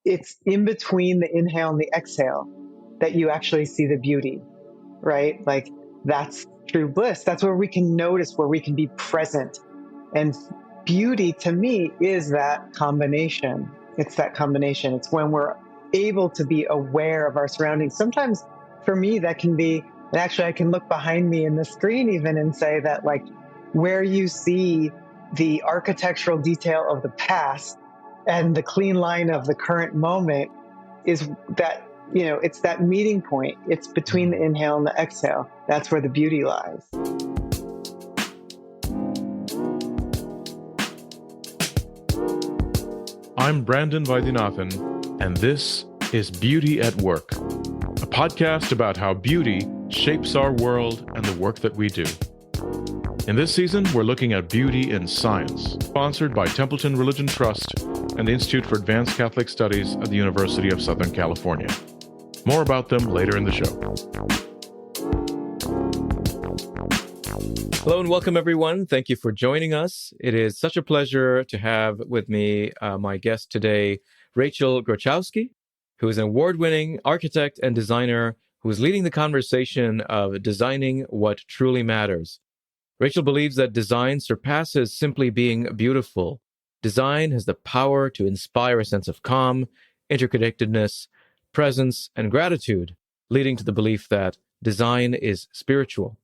it's in between the inhale and the exhale that you actually see the beauty, right? Like that's true bliss. That's where we can notice, where we can be present. And beauty to me is that combination. It's that combination. It's when we're able to be aware of our surroundings. Sometimes for me, that can be, and actually I can look behind me in the screen even and say that like where you see the architectural detail of the past and the clean line of the current moment is that, it's that meeting point. It's between the inhale and the exhale. That's where the beauty lies. I'm Brandon Vaidyanathan, and this is Beauty at Work, a podcast about how beauty shapes our world and the work that we do. In this season, we're looking at beauty in science, sponsored by Templeton Religion Trust and the Institute for Advanced Catholic Studies at the University of Southern California. More about them later in the show. Hello and welcome, everyone. Thank you for joining us. It is such a pleasure to have with me my guest today, Rachael Grochowski, who is an award-winning architect and designer who is leading the conversation of designing what truly matters. Rachael believes that design surpasses simply being beautiful. Design has the power to inspire a sense of calm, interconnectedness, presence, and gratitude, leading to the belief that design is spiritual.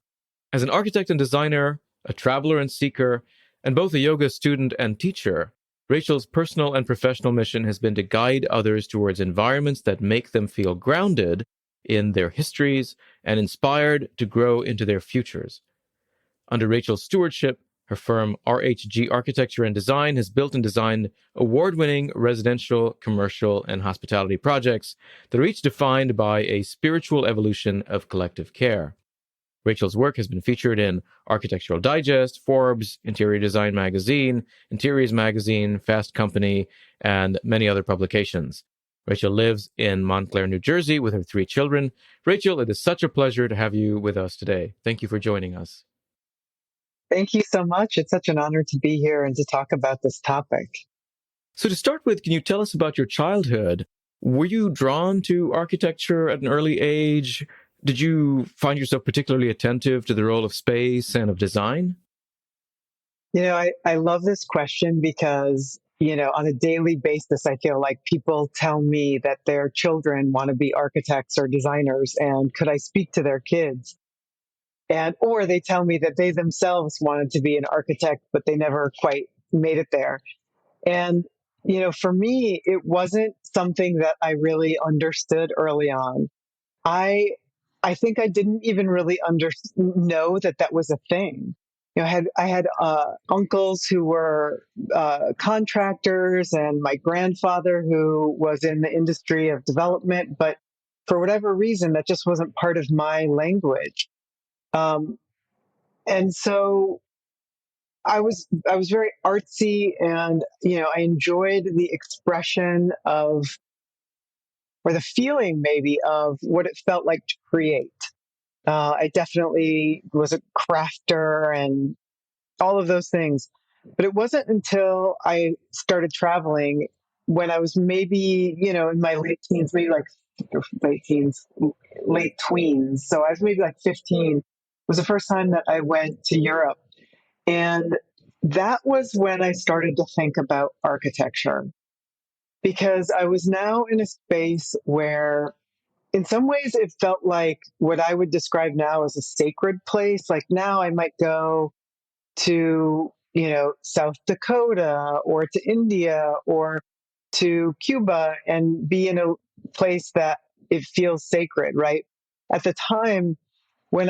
As an architect and designer, a traveler and seeker, and both a yoga student and teacher, Rachael's personal and professional mission has been to guide others towards environments that make them feel grounded in their histories and inspired to grow into their futures. Under Rachael's stewardship, her firm RHG Architecture and Design has built and designed award-winning residential, commercial, and hospitality projects that are each defined by a spiritual evolution of collective care. Rachael's work has been featured in Architectural Digest, Forbes, Interior Design Magazine, Interiors Magazine, Fast Company, and many other publications. Rachael lives in Montclair, New Jersey with her 3 children. Rachael, it is such a pleasure to have you with us today. Thank you for joining us. Thank you so much. It's such an honor to be here and to talk about this topic. So to start with, can you tell us about your childhood? Were you drawn to architecture at an early age? Did you find yourself particularly attentive to the role of space and of design? I love this question because, on a daily basis, I feel like people tell me that their children want to be architects or designers, and could I speak to their kids? Or they tell me that they themselves wanted to be an architect, but they never quite made it there. And, for me, it wasn't something that I really understood early on. I think I didn't even really know that that was a thing. I had uncles who were contractors, and my grandfather who was in the industry of development, but for whatever reason, that just wasn't part of my language. And so I was very artsy, and, I enjoyed the expression of, or the feeling maybe of what it felt like to create. I definitely was a crafter and all of those things. But it wasn't until I started traveling when I was maybe, in my late teens, maybe like late tweens. So I was maybe like 15. It was the first time that I went to Europe. And that was when I started to think about architecture, because I was now in a space where in some ways it felt like what I would describe now as a sacred place. Like now I might go to, South Dakota or to India or to Cuba and be in a place that it feels sacred, right? At the time when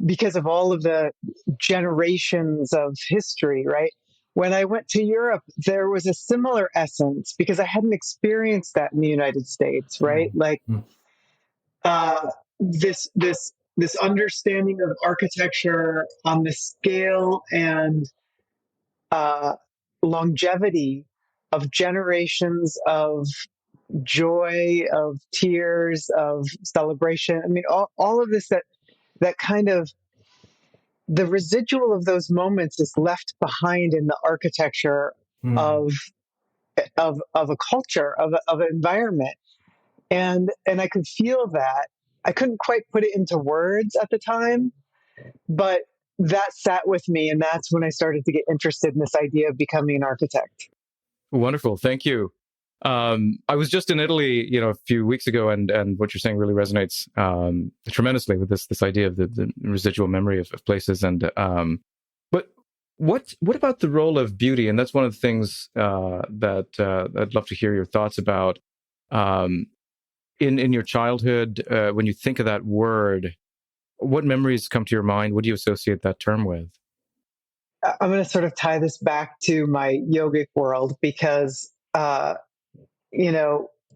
because of all of the generations of history, right? When I went to Europe, there was a similar essence because I hadn't experienced that in the United States, right? Like this understanding of architecture on the scale and longevity of generations of joy, of tears, of celebration. I mean, all of this that kind of the residual of those moments is left behind in the architecture of of a culture, of an environment. And I could feel that. I couldn't quite put it into words at the time, but that sat with me. And that's when I started to get interested in this idea of becoming an architect. Wonderful. Thank you. I was just in Italy, a few weeks ago, and what you're saying really resonates tremendously with this idea of the residual memory of places. And but what about the role of beauty? And that's one of the things that I'd love to hear your thoughts about. In your childhood, when you think of that word, what memories come to your mind? What do you associate that term with? I'm going to sort of tie this back to my yogic world because, in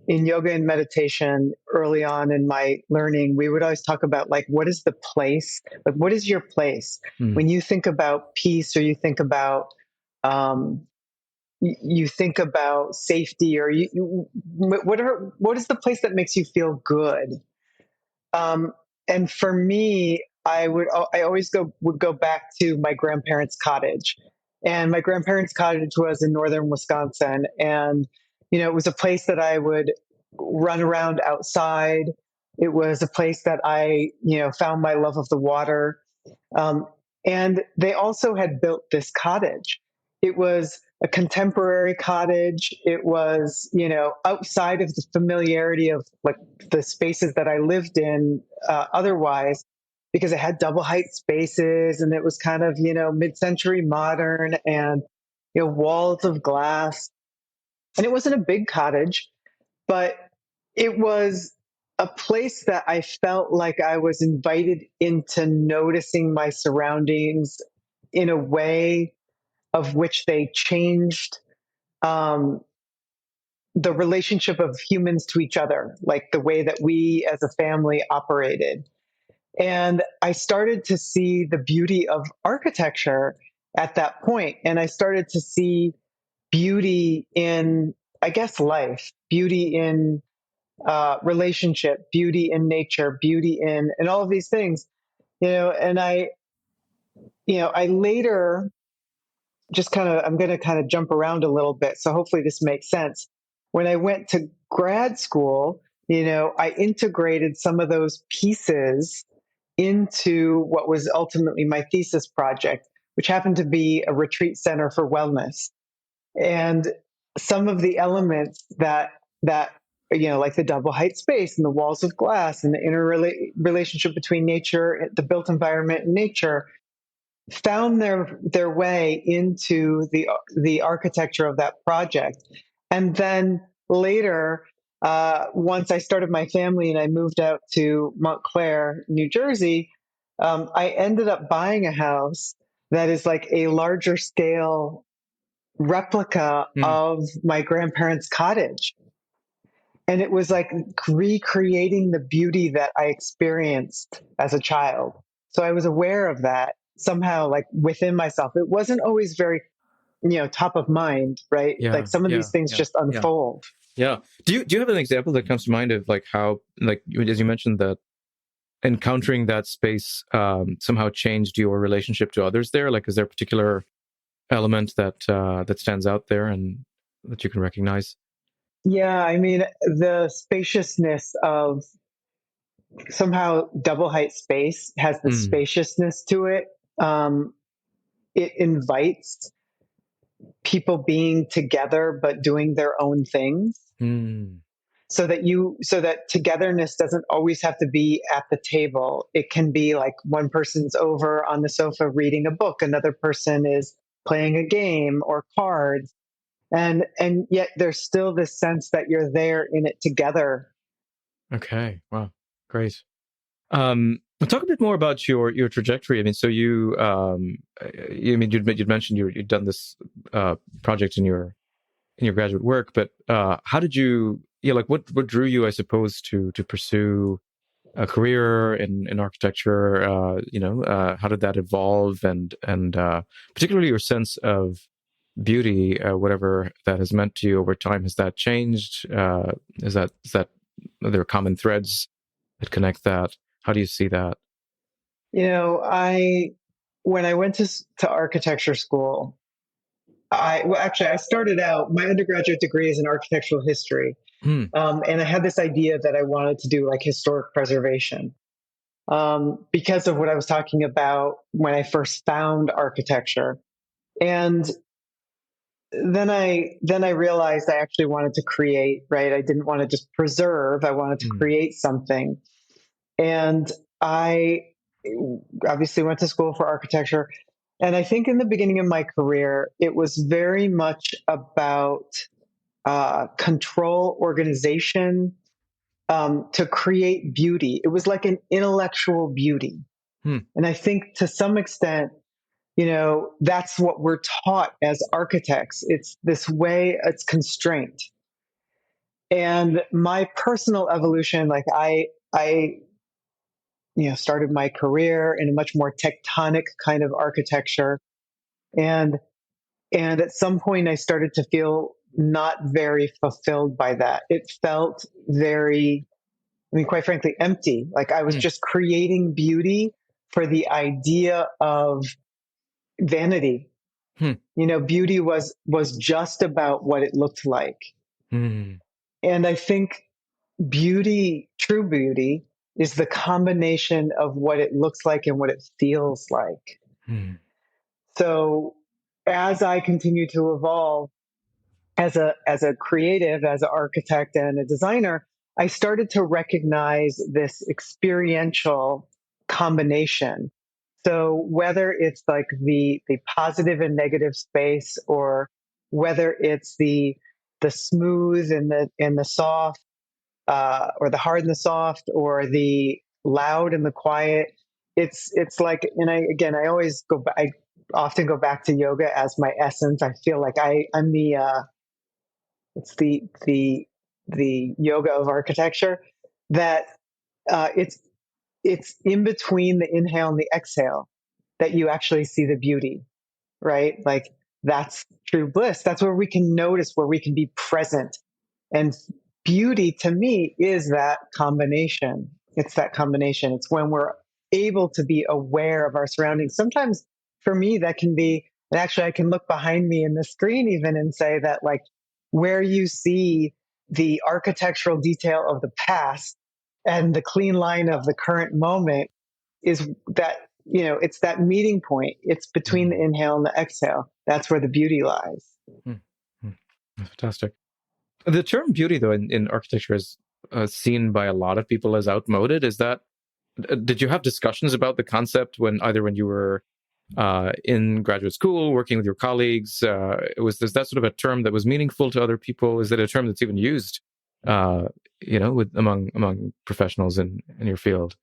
yoga and meditation early on in my learning, we would always talk about like, what is the place? Like, what is your place? When you think about peace or you think about, you think about safety or what is the place that makes you feel good? And for me, I always would go back to my grandparents' cottage, and my grandparents' cottage was in northern Wisconsin, and it was a place that I would run around outside. It was a place that I found my love of the water, and they also had built this cottage. It was a contemporary cottage. It was, outside of the familiarity of like the spaces that I lived in otherwise, because it had double height spaces and it was kind of, mid-century modern and, walls of glass. And it wasn't a big cottage, but it was a place that I felt like I was invited into noticing my surroundings in a way of which they changed um, the relationship of humans to each other, like the way that we as a family operated. And I started to see the beauty of architecture at that point. And I started to see beauty in, I guess, life, beauty in relationship, beauty in nature, beauty in, and all of these things, and I later I'm going to kind of jump around a little bit. So hopefully this makes sense. When I went to grad school, I integrated some of those pieces into what was ultimately my thesis project, which happened to be a retreat center for wellness. And some of the elements that like the double height space and the walls of glass and the relationship between nature, the built environment and nature, found their way into the architecture of that project. And then later, once I started my family and I moved out to Montclair, New Jersey, I ended up buying a house that is like a larger scale replica of my grandparents' cottage. And it was like recreating the beauty that I experienced as a child. So I was aware of that somehow, like within myself. It wasn't always very, top of mind, right? Yeah, like some of these things just unfold. Yeah. Do you have an example that comes to mind of like how, like, as you mentioned, that encountering that space somehow changed your relationship to others there? Like, is there a particular element that stands out there and that you can recognize? Yeah, I mean, the spaciousness of somehow double height space has the spaciousness to it. It invites people being together but doing their own things. So that togetherness doesn't always have to be at the table. It can be like one person's over on the sofa reading a book, another person is playing a game or cards, and yet there's still this sense that you're there in it together. Okay. Wow. Great. Talk a bit more about your trajectory. I mean, so you'd mentioned you'd done this project in your graduate work, but how did you? Yeah, like what drew you, I suppose, to pursue a career in architecture? How did that evolve, and particularly your sense of beauty, whatever that has meant to you over time, has that changed? Is that are there common threads that connect that? How do you see that? When I went to architecture school, I started out, my undergraduate degree is in architectural history. Hmm. And I had this idea that I wanted to do like historic preservation, because of what I was talking about when I first found architecture. And then I realized I actually wanted to create, right? I didn't want to just preserve, I wanted to Hmm. create something. And I obviously went to school for architecture. And I think in the beginning of my career, it was very much about control, organization, to create beauty. It was like an intellectual beauty. Hmm. And I think to some extent, that's what we're taught as architects. It's this way, it's constraint. And my personal evolution, like I started my career in a much more tectonic kind of architecture. And and at some point I started to feel not very fulfilled by that. It felt very, I mean, quite frankly, empty. Like I was Hmm. just creating beauty for the idea of vanity. Hmm. Beauty was just about what it looked like. Hmm. And I think beauty, true beauty, is the combination of what it looks like and what it feels like. Hmm. So as I continue to evolve as a creative, as an architect and a designer, I started to recognize this experiential combination. So whether it's like the positive and negative space, or whether it's the smooth and the soft, or the hard and the soft, or the loud and the quiet, it's like, and I always I often go back to yoga as my essence. I feel like I'm it's the yoga of architecture, that it's in between the inhale and the exhale that you actually see the beauty, right? Like that's true bliss. That's where we can notice, where we can be present. And beauty to me is that combination. It's that combination. It's when we're able to be aware of our surroundings. Sometimes for me, that can be, and actually I can look behind me in the screen even and say that, like, where you see the architectural detail of the past and the clean line of the current moment, is that, it's that meeting point. It's between the Hmm. inhale and the exhale. That's where the beauty lies. Hmm. Hmm. Fantastic. The term beauty, though, in architecture is seen by a lot of people as outmoded. Is that, did you have discussions about the concept when you were in graduate school, working with your colleagues? Is that sort of a term that was meaningful to other people? Is it a term that's even used, among professionals in your field?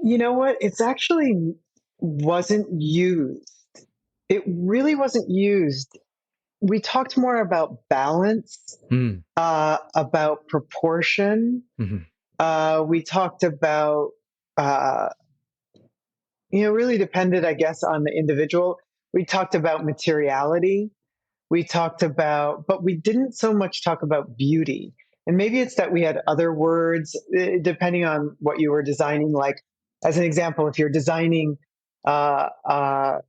You know what? It's actually wasn't used. It really wasn't used. We talked more about balance, Hmm. about proportion. Hmm. We talked about, uh, really depended, I guess, on the individual. We talked about materiality. We talked about, but we didn't so much talk about beauty. And maybe it's that we had other words, depending on what you were designing. Like, as an example, if you're designing uh, uh,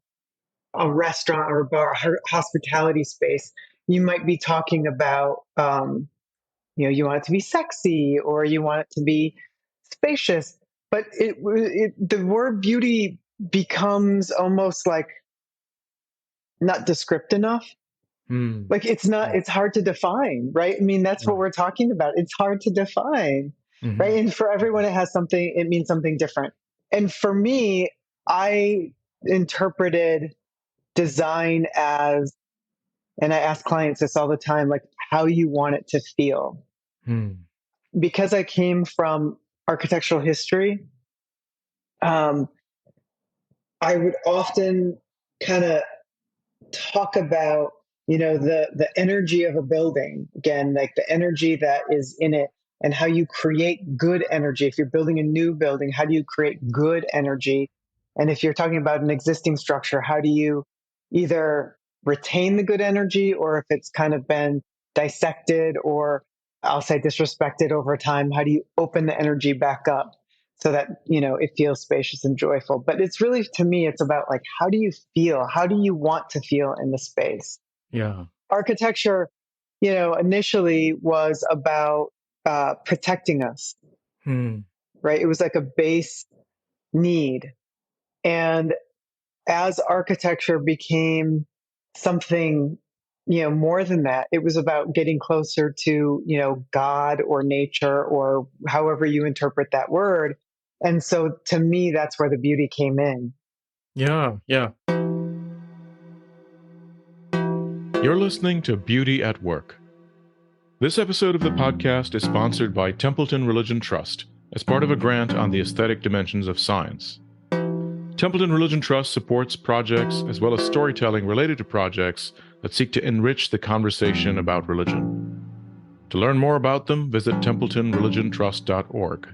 a restaurant or a bar, hospitality space, you might be talking about, you want it to be sexy, or you want it to be spacious. But the word beauty becomes almost like not descriptive enough. Hmm. Like it's not, it's hard to define, right? I mean, that's what Right. we're talking about. It's hard to define, right? Hmm. And for everyone, it means something different. And for me, I interpreted design as, and I ask clients this all the time, like how you want it to feel. Hmm. Because I came from architectural history, um, I would often kind of talk about, the energy of a building, again, like the energy that is in it, and how you create good energy. If you're building a new building, how do you create good energy? And if you're talking about an existing structure, how do you either retain the good energy, or if it's kind of been dissected, or I'll say disrespected over time, how do you open the energy back up so that it feels spacious and joyful? But it's really, to me, it's about like, how do you feel, how do you want to feel in the space? Yeah. Architecture, initially was about protecting us, Hmm. right? It was like a base need. And as architecture became something, more than that, it was about getting closer to, God or nature or however you interpret that word. And so to me, that's where the beauty came in. Yeah. Yeah. You're listening to Beauty at Work. This episode of the podcast is sponsored by Templeton Religion Trust as part of a grant on the aesthetic dimensions of science. Templeton Religion Trust supports projects as well as storytelling related to projects that seek to enrich the conversation about religion. To learn more about them, visit templetonreligiontrust.org.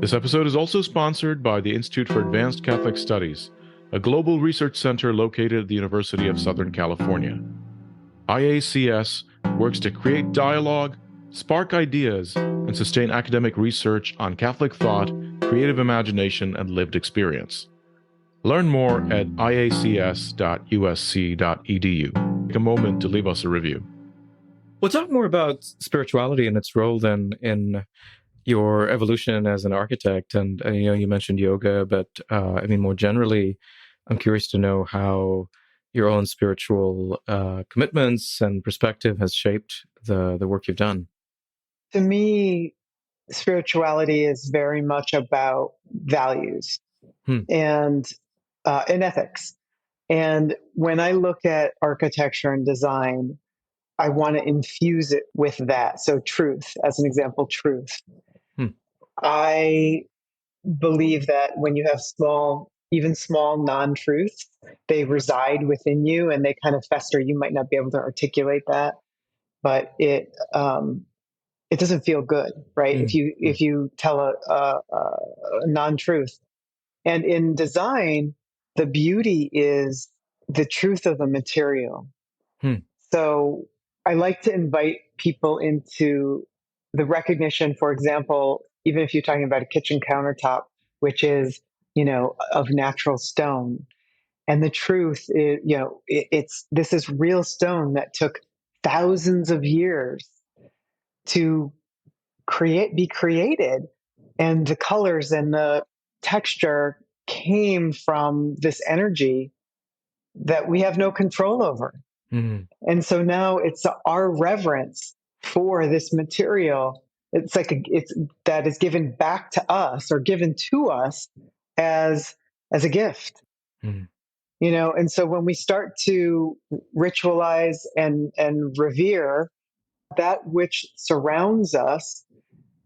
This episode is also sponsored by the Institute for Advanced Catholic Studies, a global research center located at the University of Southern California. IACS works to create dialogue, spark ideas, and sustain academic research on Catholic thought, creative imagination, and lived experience. Learn more at iacs.usc.edu. Take a moment to leave us a review. We'll talk more about spirituality and its role then in your evolution as an architect. And you mentioned yoga, but more generally, I'm curious to know how your own spiritual commitments and perspective has shaped the work you've done. To me, spirituality is very much about values and ethics. And when I look at architecture and design, I want to infuse it with that. So, truth, as an example, truth. I believe that when you have even small non-truths, they reside within you and they kind of fester. You might not be able to articulate that, but it doesn't feel good, right? If you tell a non-truth. And in design, the beauty is the truth of the material. So I like to invite people into the recognition, for example, even if you're talking about a kitchen countertop, which is, of natural stone. And the truth is, this is real stone that took thousands of years to be created. And the colors and the texture came from this energy that we have no control over. And so now it's our reverence for this material. It's that is given back to us or given to us as a gift. And so when we start to ritualize and revere that which surrounds us,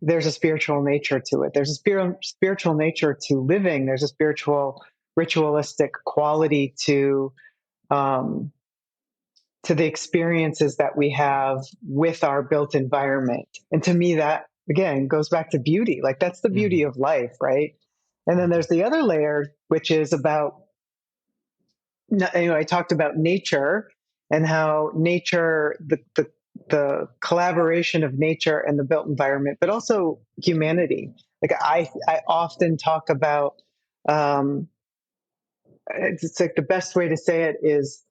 there's a spiritual nature to it. There's a spiritual nature to living. There's a spiritual ritualistic quality to the experiences that we have with our built environment. And to me, that again goes back to beauty. Like that's the beauty of life, right? And then there's the other layer, which is about, I talked about nature and how nature, the collaboration of nature and the built environment, but also humanity. Like I often talk about, it's like the best way to say it is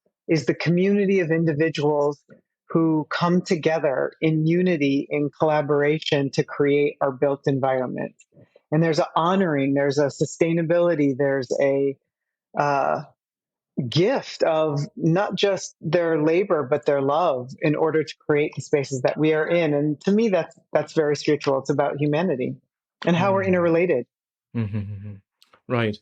the community of individuals who come together in unity, in collaboration to create our built environment. And there's an honoring, there's a sustainability, there's a gift of not just their labor, but their love in order to create the spaces that we are in. And to me, that's very spiritual. It's about humanity and how we're interrelated. Right.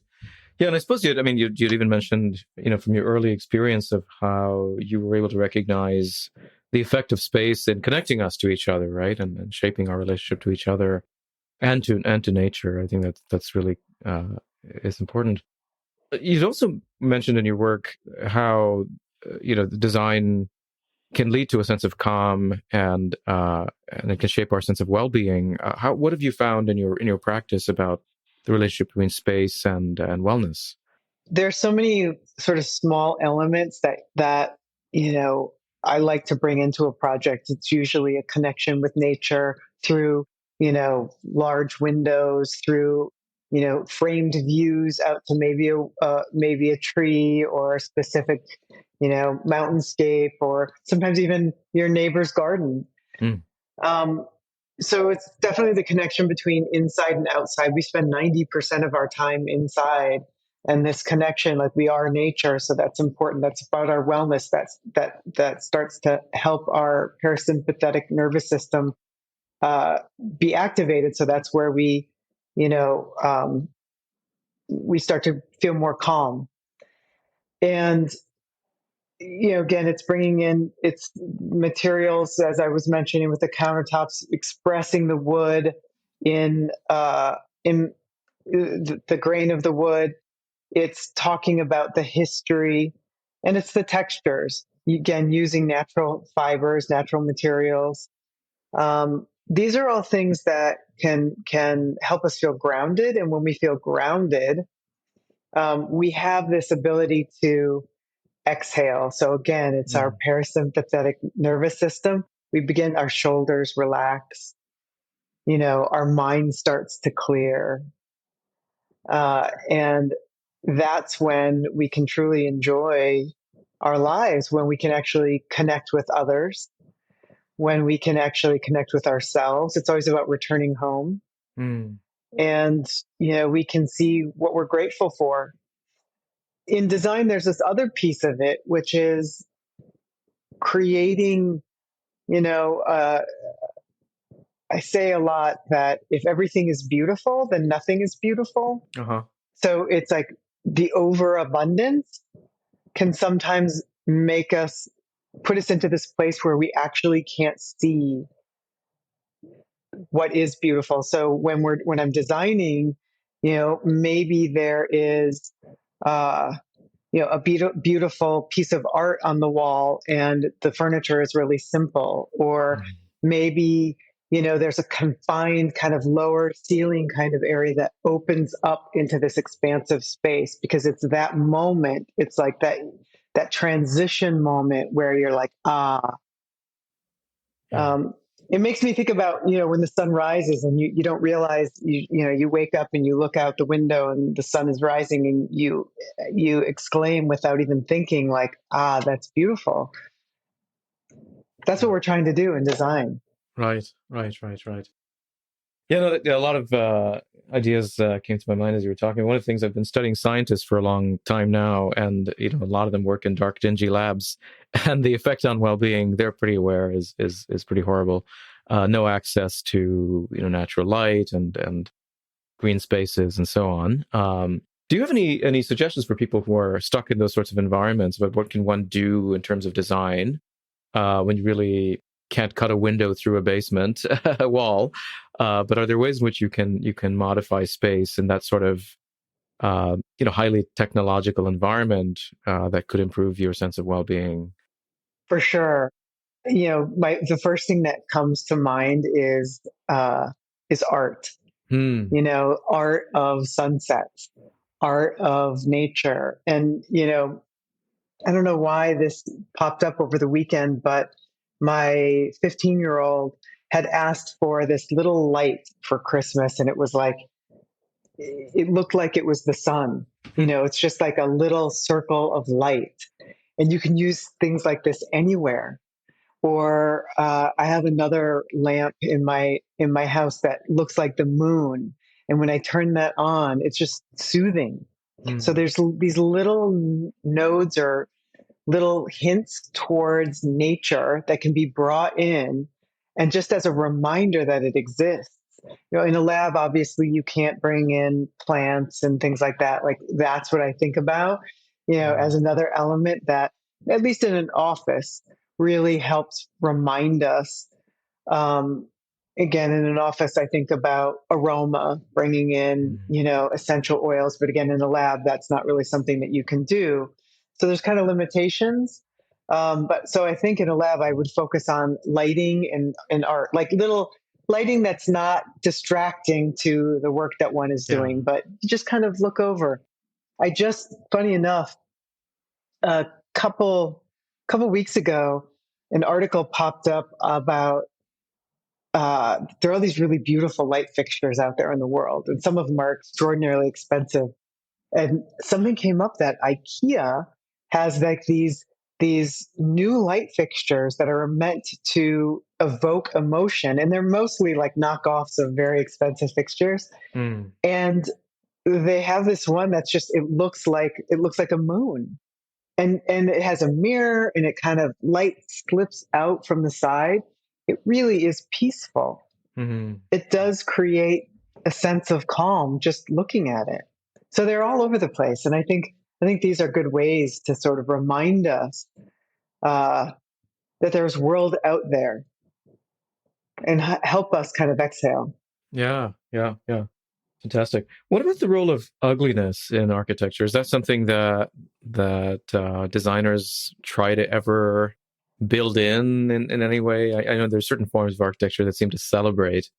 Yeah, and I suppose you'd even mentioned, from your early experience of how you were able to recognize the effect of space in connecting us to each other, right, and shaping our relationship to each other and to nature. I think that's really is important. You'd also mentioned in your work how the design can lead to a sense of calm and it can shape our sense of well-being. What have you found in your practice about the relationship between space and wellness? There's so many sort of small elements that I like to bring into a project. It's usually a connection with nature through large windows, through framed views out to maybe a tree or a specific mountainscape, or sometimes even your neighbor's garden. Mm. So it's definitely the connection between inside and outside. We spend 90% of our time inside, and this connection, like we are nature. So that's important. That's about our wellness. That starts to help our parasympathetic nervous system be activated. So that's where we start to feel more calm. And again, it's bringing in its materials, as I was mentioning, with the countertops, expressing the wood in the grain of the wood. It's talking about the history, and it's the textures. Again, using natural fibers, natural materials. These are all things that can help us feel grounded, and when we feel grounded, we have this ability to exhale. So again, it's our parasympathetic nervous system. Our shoulders relax, our mind starts to clear. And that's when we can truly enjoy our lives, when we can actually connect with others, when we can actually connect with ourselves. It's always about returning home. Mm. And, we can see what we're grateful for. In design, there's this other piece of it, which is creating, I say a lot that if everything is beautiful, then nothing is beautiful. Uh-huh. So it's like the overabundance can sometimes put us into this place where we actually can't see what is beautiful. So when I'm designing, maybe there is, a beautiful piece of art on the wall and the furniture is really simple, or maybe, there's a confined kind of lower ceiling kind of area that opens up into this expansive space, because it's that moment. It's like that transition moment where you're like, it makes me think about, when the sun rises and you don't realize, you wake up and you look out the window and the sun is rising, and you exclaim without even thinking, like, that's beautiful. That's what we're trying to do in design. Right. Yeah, no, a lot of ideas came to my mind as you were talking. One of the things, I've been studying scientists for a long time now, and a lot of them work in dark, dingy labs, and the effect on well-being, they're pretty aware, is pretty horrible. No access to natural light and green spaces and so on. Do you have any suggestions for people who are stuck in those sorts of environments about what can one do in terms of design when you really can't cut a window through a basement wall, but are there ways in which you can modify space in that sort of highly technological environment that could improve your sense of well-being? For sure. The first thing that comes to mind is art. Art of sunsets, art of nature. And I don't know why this popped up over the weekend, but my 15-year-old had asked for this little light for Christmas, and it was like, it looked like it was the sun. It's just like a little circle of light, and you can use things like this anywhere. Or I have another lamp in my house that looks like the moon, and when I turn that on, it's just soothing. So there's these little nodes or little hints towards nature that can be brought in, and just as a reminder that it exists. In a lab, obviously you can't bring in plants and things like that. Like, that's what I think about, as another element that, at least in an office, really helps remind us. Again, in an office, I think about aroma, bringing in, essential oils. But again, in a lab, that's not really something that you can do. So there's kind of limitations. But so I think in a lab, I would focus on lighting and art, like little lighting that's not distracting to the work that one is doing, but you just kind of look over. Funny enough, a couple weeks ago, an article popped up about there are all these really beautiful light fixtures out there in the world, and some of them are extraordinarily expensive. And something came up that IKEA has like these these new light fixtures that are meant to evoke emotion. And they're mostly like knockoffs of very expensive fixtures. Mm. And they have this one that's just, it looks like a moon. And it has a mirror and it kind of light slips out from the side. It really is peaceful. Mm-hmm. It does create a sense of calm just looking at it. So they're all over the place. And I think these are good ways to sort of remind us that there's world out there and help us kind of exhale. Yeah. Fantastic. What about the role of ugliness in architecture? Is that something that designers try to ever build in any way? I know there's certain forms of architecture that seem to celebrate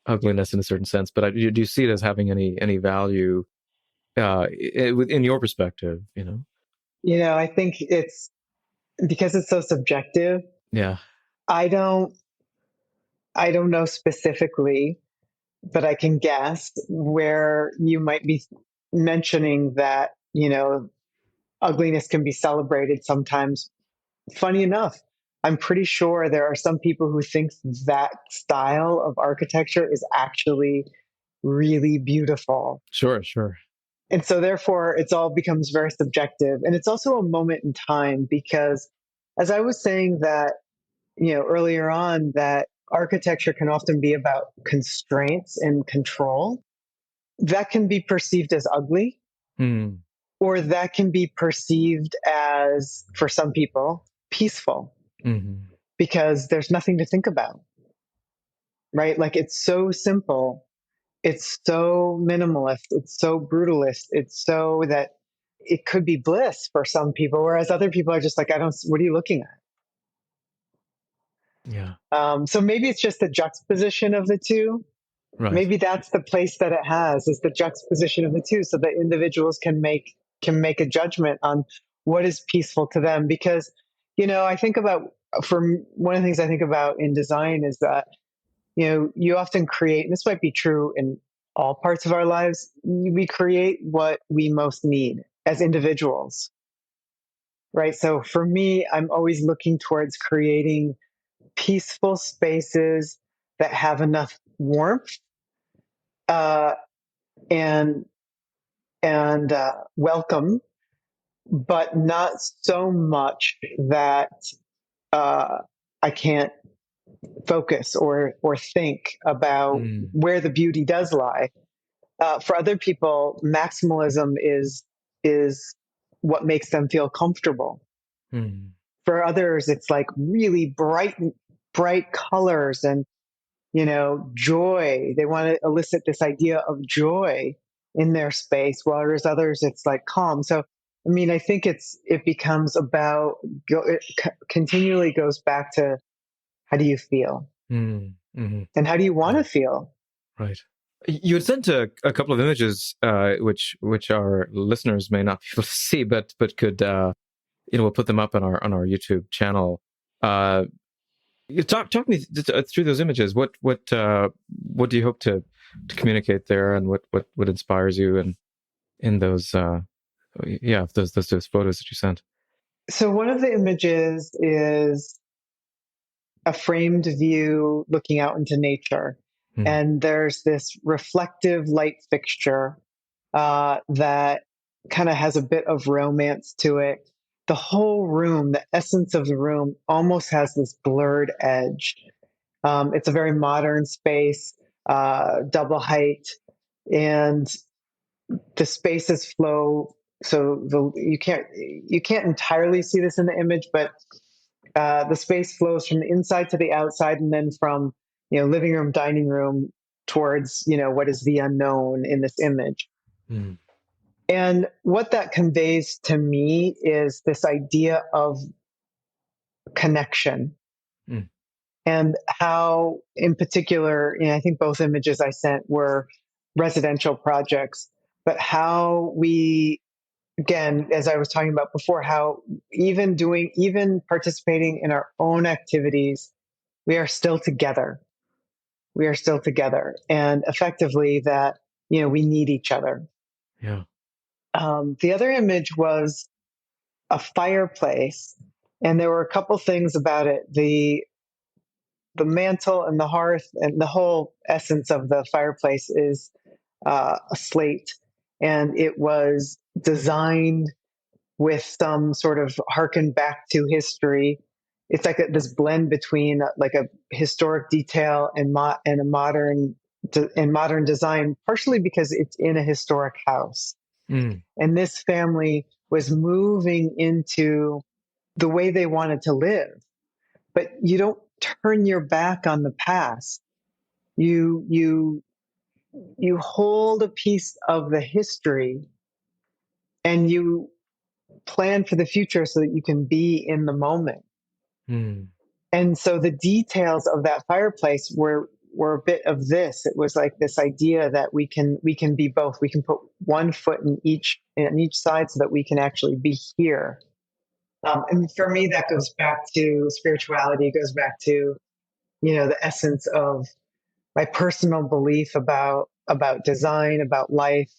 ugliness in a certain sense, but do you see it as having any value in your perspective? I think it's because it's so subjective. Yeah. I don't know specifically, but I can guess where you might be mentioning that, ugliness can be celebrated sometimes. Funny enough, I'm pretty sure there are some people who think that style of architecture is actually really beautiful. Sure. And so therefore it all becomes very subjective. And it's also a moment in time because as I was saying that, earlier on, that architecture can often be about constraints and control. That can be perceived as ugly, or that can be perceived as, for some people, peaceful, because there's nothing to think about, right? Like it's so simple, it's so minimalist, it's so brutalist, it's so that it could be bliss for some people, whereas other people are just like, what are you looking at? Yeah. So maybe it's just the juxtaposition of the two. Right. Maybe that's the place that it has, is the juxtaposition of the two, so that individuals can make a judgment on what is peaceful to them. Because, I think about, one of the things I think about in design is that, you often create, and this might be true in all parts of our lives, we create what we most need as individuals, right? So for me, I'm always looking towards creating peaceful spaces that have enough warmth and welcome, but not so much that I can't focus or think about where the beauty does lie. For other people, maximalism is what makes them feel comfortable. For others, it's like really bright colors and joy. They want to elicit this idea of joy in their space, whereas others, it's like calm. So, I mean, I think it becomes about, it continually goes back to, how do you feel? And how do you want to feel? Right. You had sent a couple of images, which our listeners may not be able to see, but could, we'll put them up on our YouTube channel. You talk me through those images. What do you hope to communicate there, and what inspires you in those those photos that you sent? So one of the images is a framed view looking out into nature, and there's this reflective light fixture that kind of has a bit of romance to it. The whole room, the essence of the room, almost has this blurred edge. It's a very modern space, double height, and the spaces flow. So you can't entirely see this in the image, but the space flows from the inside to the outside, and then from living room, dining room towards what is the unknown in this image. And what that conveys to me is this idea of connection. And how, in particular, I think both images I sent were residential projects, but how we, again, as I was talking about before, how even participating in our own activities, we are still together. We are still together. And effectively that, we need each other. Yeah. The other image was a fireplace, and there were a couple things about it. The mantle and the hearth and the whole essence of the fireplace is a slate, and it was designed with some sort of harken back to history. It's like this blend between like a historic detail and a modern design, partially because it's in a historic house. Mm. And this family was moving into the way they wanted to live. But you don't turn your back on the past. You hold a piece of the history and you plan for the future so that you can be in the moment. Mm. And so the details of that fireplace were a bit of this. It was like this idea that we can be both. We can put one foot in each side so that we can actually be here. And for me, that goes back to spirituality. It goes back to, the essence of my personal belief about design, about life.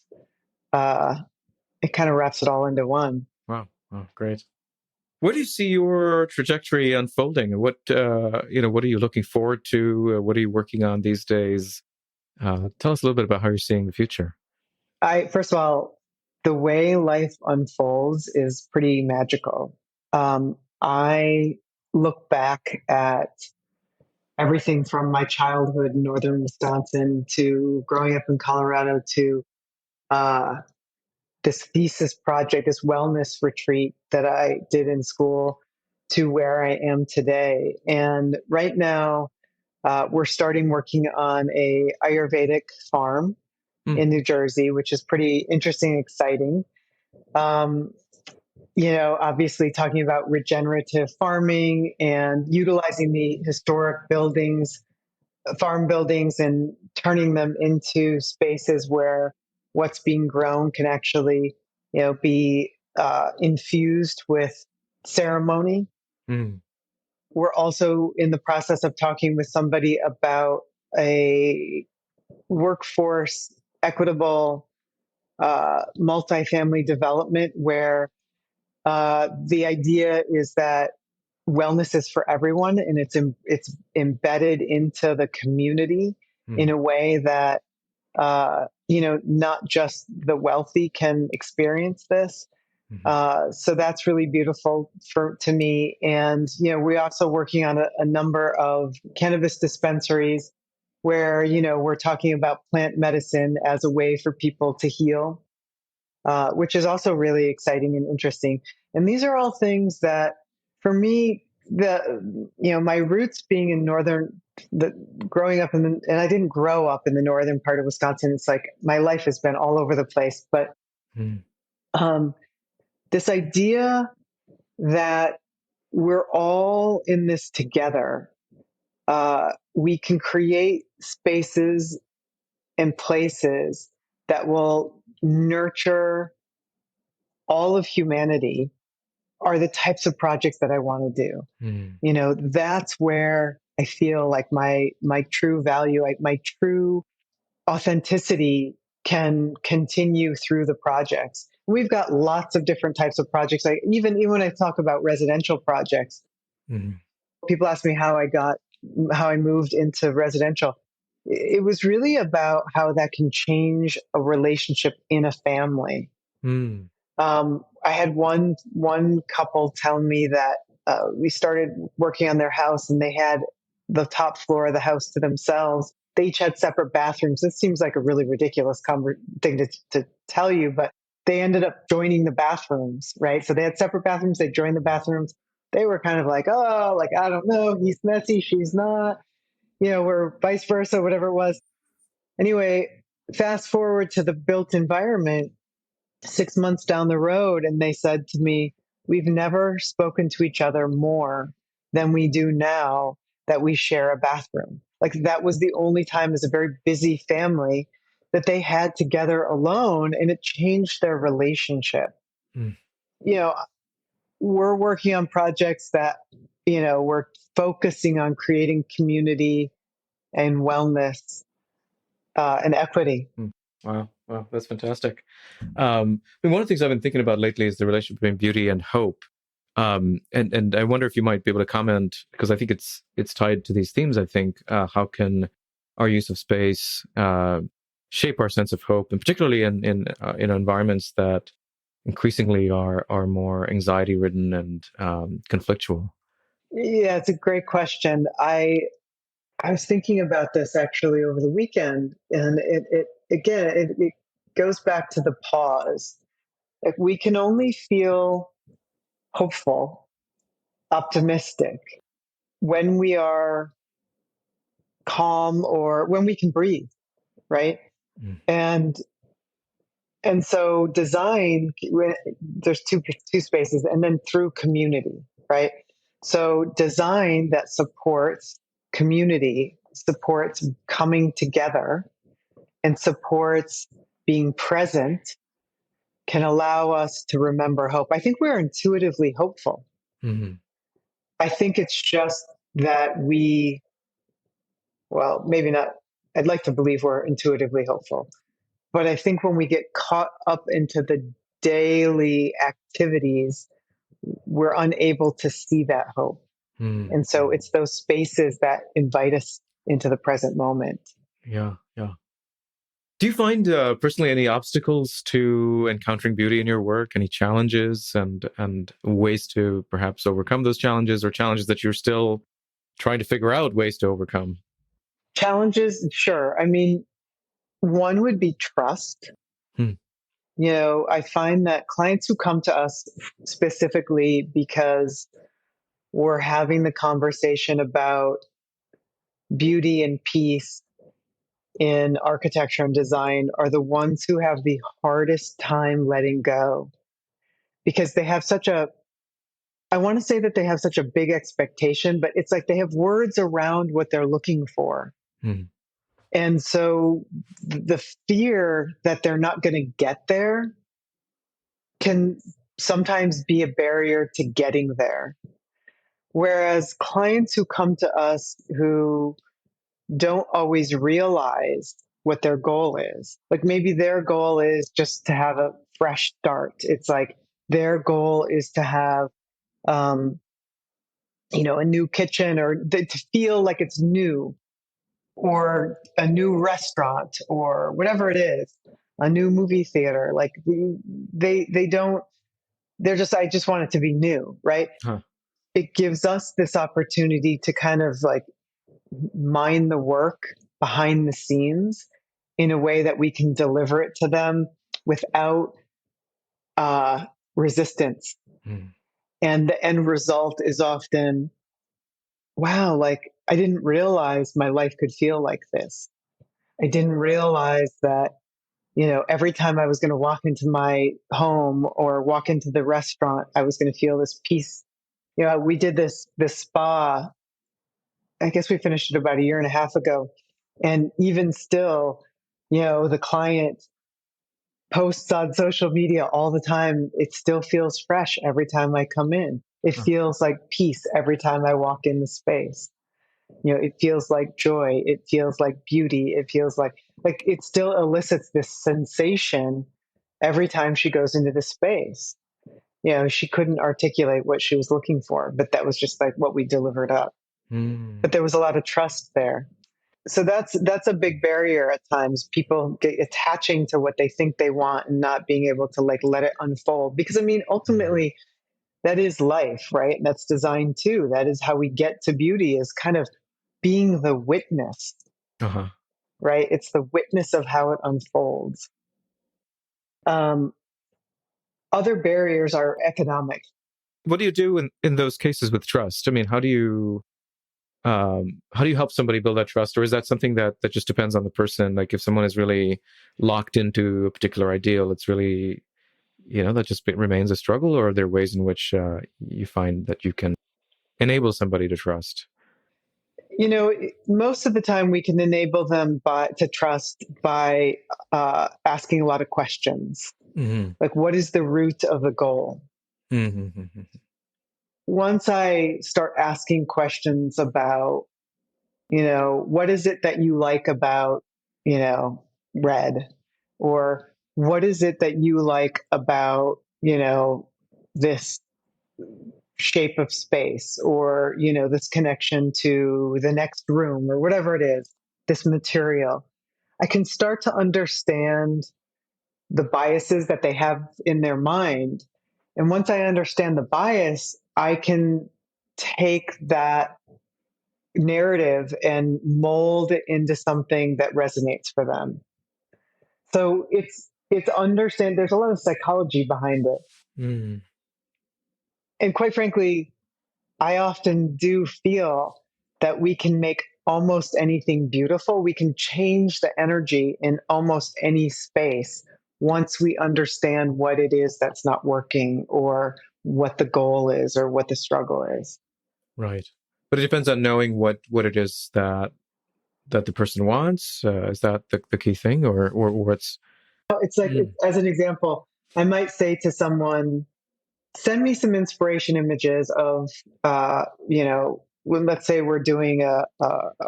It kind of wraps it all into one. Wow. Oh, great. Where do you see your trajectory unfolding? What what are you looking forward to? What are you working on these days? Tell us a little bit about how you're seeing the future. First of all, the way life unfolds is pretty magical. I look back at everything from my childhood in northern Wisconsin to growing up in Colorado to uh, this thesis project, this wellness retreat that I did in school to where I am today. And right now, we're starting working on a Ayurvedic farm in New Jersey, which is pretty interesting and exciting. Obviously talking about regenerative farming and utilizing the historic buildings, farm buildings, and turning them into spaces where what's being grown can actually, be infused with ceremony. Mm. We're also in the process of talking with somebody about a workforce equitable multifamily development where the idea is that wellness is for everyone, and it's embedded into the community in a way that not just the wealthy can experience this. So that's really beautiful to me. And we're also working on a number of cannabis dispensaries where we're talking about plant medicine as a way for people to heal, which is also really exciting and interesting. And these are all things that, for me, my roots being in growing up and I didn't grow up in the northern part of Wisconsin. It's like my life has been all over the place. But this idea that we're all in this together, we can create spaces and places that will nurture all of humanity are the types of projects that I want to do. That's where I feel like my true value, my true authenticity can continue through the projects. We've got lots of different types of projects. Even when I talk about residential projects, people ask me how I moved into residential. It was really about how that can change a relationship in a family. I had one couple tell me that we started working on their house and they had the top floor of the house to themselves. They each had separate bathrooms. This seems like a really ridiculous thing to tell you, but they ended up joining the bathrooms, right? So they had separate bathrooms. They joined the bathrooms. They were kind of like, oh, like, I don't know, he's messy, she's not, or vice versa, whatever it was. Anyway, fast forward to the built environment 6 months down the road, and they said to me, we've never spoken to each other more than we do now that we share a bathroom. Like, that was the only time as a very busy family that they had together alone, and it changed their relationship. We're working on projects that, we're focusing on creating community and wellness and equity. Wow. Wow, that's fantastic. I mean, one of the things I've been thinking about lately is the relationship between beauty and hope. And I wonder if you might be able to comment, because I think it's tied to these themes. I think how can our use of space shape our sense of hope, and particularly in environments that increasingly are more anxiety ridden and conflictual. Yeah, it's a great question. I was thinking about this actually over the weekend, and it again it goes back to the pause. Like we can only feel hopeful, optimistic when we are calm or when we can breathe, right? Mm. And and so design, there's two spaces, and then through community, right? So design that supports community, supports coming together, and supports being present, can allow us to remember hope. I think we're intuitively hopeful. Mm-hmm. I think it's just that well, maybe not. I'd like to believe we're intuitively hopeful. But I think when we get caught up into the daily activities, we're unable to see that hope. Mm-hmm. And so it's those spaces that invite us into the present moment. Yeah, yeah. Do you find personally any obstacles to encountering beauty in your work? Any challenges and ways to perhaps overcome those challenges, or challenges that you're still trying to figure out ways to overcome? Challenges, sure. I mean, one would be trust. Hmm. I find that clients who come to us specifically because we're having the conversation about beauty and peace in architecture and design are the ones who have the hardest time letting go, because they have such a, I want to say that they have such a big expectation, but it's like they have words around what they're looking for. Hmm. And so the fear that they're not going to get there can sometimes be a barrier to getting there. Whereas clients who come to us who don't always realize what their goal is, like maybe their goal is just to have a fresh start. It's like their goal is to have, um, a new kitchen, or to feel like it's new, or a new restaurant, or whatever it is, a new movie theater. Like they don't, they're just, I just want it to be new, right? Huh. It gives us this opportunity to kind of like mind the work behind the scenes in a way that we can deliver it to them without resistance. Hmm. And the end result is often, wow, like I didn't realize my life could feel like this. I didn't realize that, every time I was going to walk into my home or walk into the restaurant, I was going to feel this peace. We did this spa. I guess we finished it about a year and a half ago. And even still, the client posts on social media all the time. It still feels fresh every time I come in. It Huh. feels like peace every time I walk in the space. It feels like joy. It feels like beauty. It feels like it still elicits this sensation every time she goes into the space. She couldn't articulate what she was looking for, but that was just like what we delivered up. Hmm. But there was a lot of trust there. So that's a big barrier at times. People get attaching to what they think they want and not being able to like let it unfold. Because I mean, Hmm. ultimately, that is life, right? And that's design too. That is how we get to beauty, is kind of being the witness, Uh-huh. right? It's the witness of how it unfolds. Um, Other barriers are economic. What do you do in those cases with trust? I mean, how do you help somebody build that trust, or is that something that just depends on the person? Like if someone is really locked into a particular ideal, it's really, that just remains a struggle, or are there ways in which you find that you can enable somebody to trust? Most of the time we can enable them to trust by asking a lot of questions. Mm-hmm. Like, what is the root of the goal? Mm-hmm. Once I start asking questions about, what is it that you like about, red? Or what is it that you like about, this shape of space, or, this connection to the next room, or whatever it is, this material. I can start to understand the biases that they have in their mind. And once I understand the bias, I can take that narrative and mold it into something that resonates for them. So it's understand there's a lot of psychology behind it. Mm. And quite frankly, I often do feel that we can make almost anything beautiful. We can change the energy in almost any space once we understand what it is that's not working, or what the goal is, or what the struggle is. Right. But it depends on knowing what it is that the person wants. Is that the key thing, or what's? It's like, as an example, I might say to someone, send me some inspiration images of, when, let's say we're doing a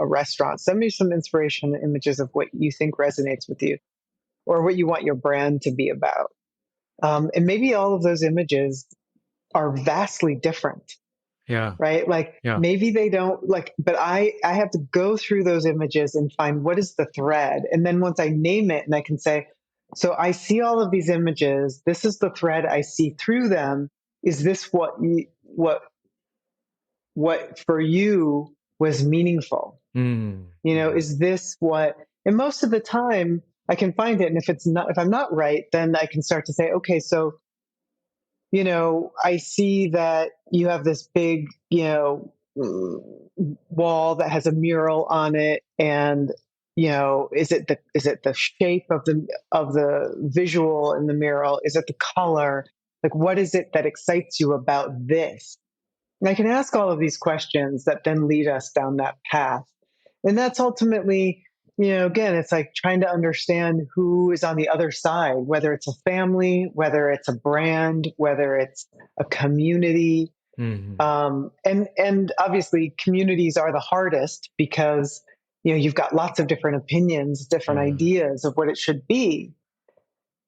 restaurant, send me some inspiration images of what you think resonates with you, or what you want your brand to be about. And maybe all of those images are vastly different. Yeah. Right. Like, maybe they don't like, but I have to go through those images and find what is the thread. And then once I name it, and I can say, so I see all of these images, this is the thread I see through them. Is this what for you was meaningful? Is this what, and most of the time I can find it. And if I'm not right, then I can start to say, okay, so, I see that you have this big, wall that has a mural on it. And, is it the shape of the visual in the mural? Is it the color? Like, what is it that excites you about this? And I can ask all of these questions that then lead us down that path. And that's ultimately, again, it's like trying to understand who is on the other side, whether it's a family, whether it's a brand, whether it's a community. And obviously communities are the hardest, because, you've got lots of different opinions, different ideas of what it should be.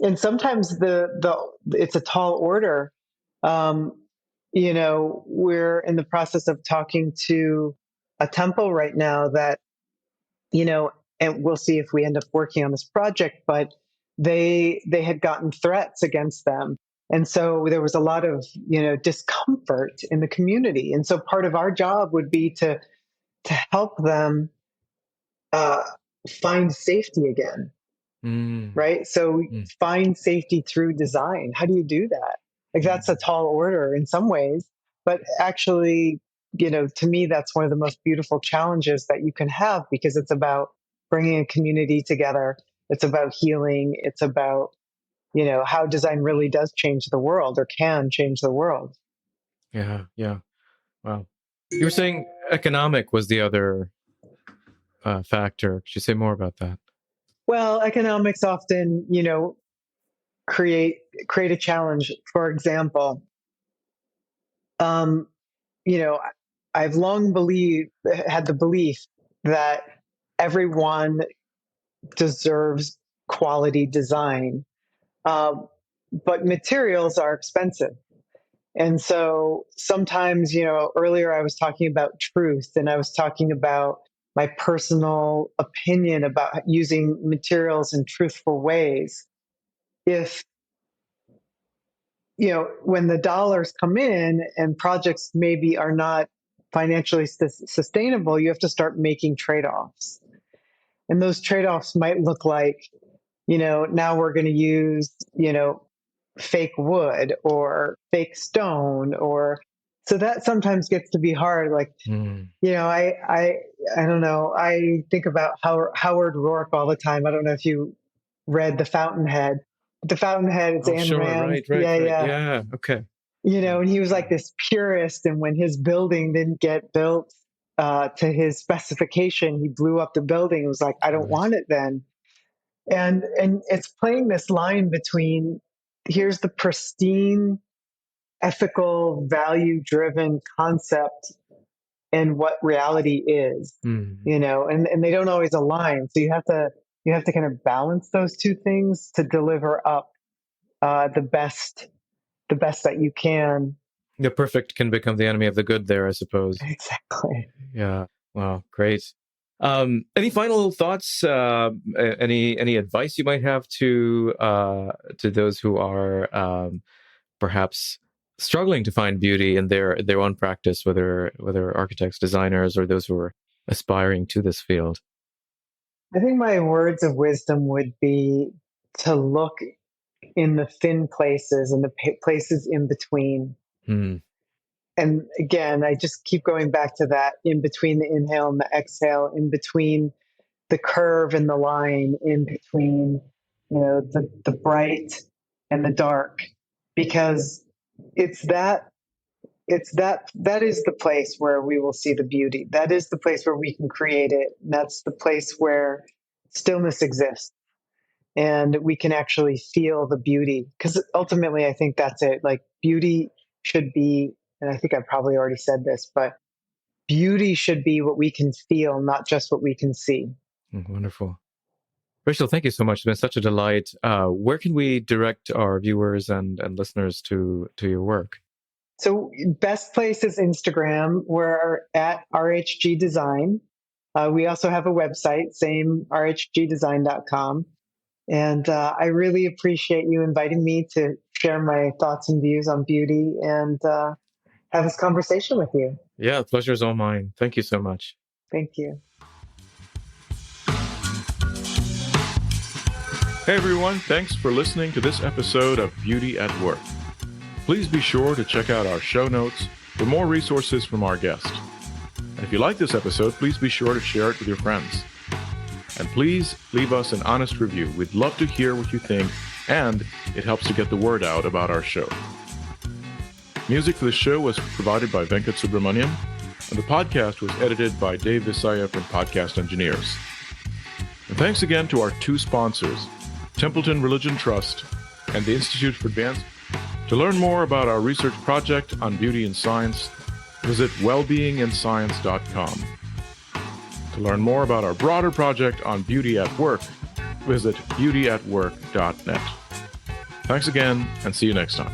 And sometimes it's a tall order. We're in the process of talking to a temple right now that, and we'll see if we end up working on this project, but they had gotten threats against them. And so there was a lot of, discomfort in the community. And so part of our job would be to help them find safety again. Right. So find safety through design. How do you do that? Like, that's a tall order in some ways, but actually, to me, that's one of the most beautiful challenges that you can have, because it's about bringing a community together. It's about healing. It's about, how design really does change the world, or can change the world. Yeah. Yeah. Wow. You were saying economic was the other factor. Could you say more about that? Well, economics often, create a challenge. For example, I've long had the belief that everyone deserves quality design, but materials are expensive. And so sometimes, earlier I was talking about truth, and I was talking about my personal opinion about using materials in truthful ways. If, when the dollars come in and projects maybe are not financially sustainable, you have to start making trade-offs. And those trade-offs might look like, now we're going to use, fake wood or fake stone, or so that sometimes gets to be hard. Like, I don't know. I think about Howard Rourke all the time. I don't know if you read The Fountainhead. The Fountainhead, it's Ayn Rand. Right. Yeah. Okay. And he was like this purist, and when his building didn't get built to his specification, he blew up the building. It was like, I don't want it then. And it's playing this line between, here's the pristine, ethical, value-driven concept, and what reality is, and they don't always align. So you have to you have to kind of balance those two things to deliver up the best that you can. The perfect can become the enemy of the good there, I suppose. Exactly. Yeah. Wow. Great. Any final thoughts? Any advice you might have to those who are perhaps struggling to find beauty in their own practice, whether architects, designers, or those who are aspiring to this field? I think my words of wisdom would be to look in the thin places and the places in between. Hmm. And again, I just keep going back to that in between the inhale and the exhale, in between the curve and the line, in between, the bright and the dark, because that is the place where we will see the beauty. That is the place where we can create it. That's the place where stillness exists and we can actually feel the beauty. Because ultimately, I think that's it. Like, beauty should be, and I think I probably already said this, but beauty should be what we can feel, not just what we can see. Wonderful. Rachael, thank you so much. It's been such a delight. Where can we direct our viewers and listeners to your work? So best place is Instagram. We're at RHG Design. We also have a website, same rhgdesign.com. And I really appreciate you inviting me to share my thoughts and views on beauty and have this conversation with you. Yeah, the pleasure is all mine. Thank you so much. Thank you. Hey everyone, thanks for listening to this episode of Beauty at Work. Please be sure to check out our show notes for more resources from our guest. And if you like this episode, please be sure to share it with your friends. And please leave us an honest review. We'd love to hear what you think, and it helps to get the word out about our show. Music for the show was provided by Venkat Subramaniam, and the podcast was edited by Dave Visaya from Podcast Engineers. And thanks again to our two sponsors, Templeton Religion Trust and the Institute for Advanced. To learn more about our research project on beauty and science, visit wellbeinginscience.com. To learn more about our broader project on beauty at work, visit beautyatwork.net. Thanks again, and see you next time.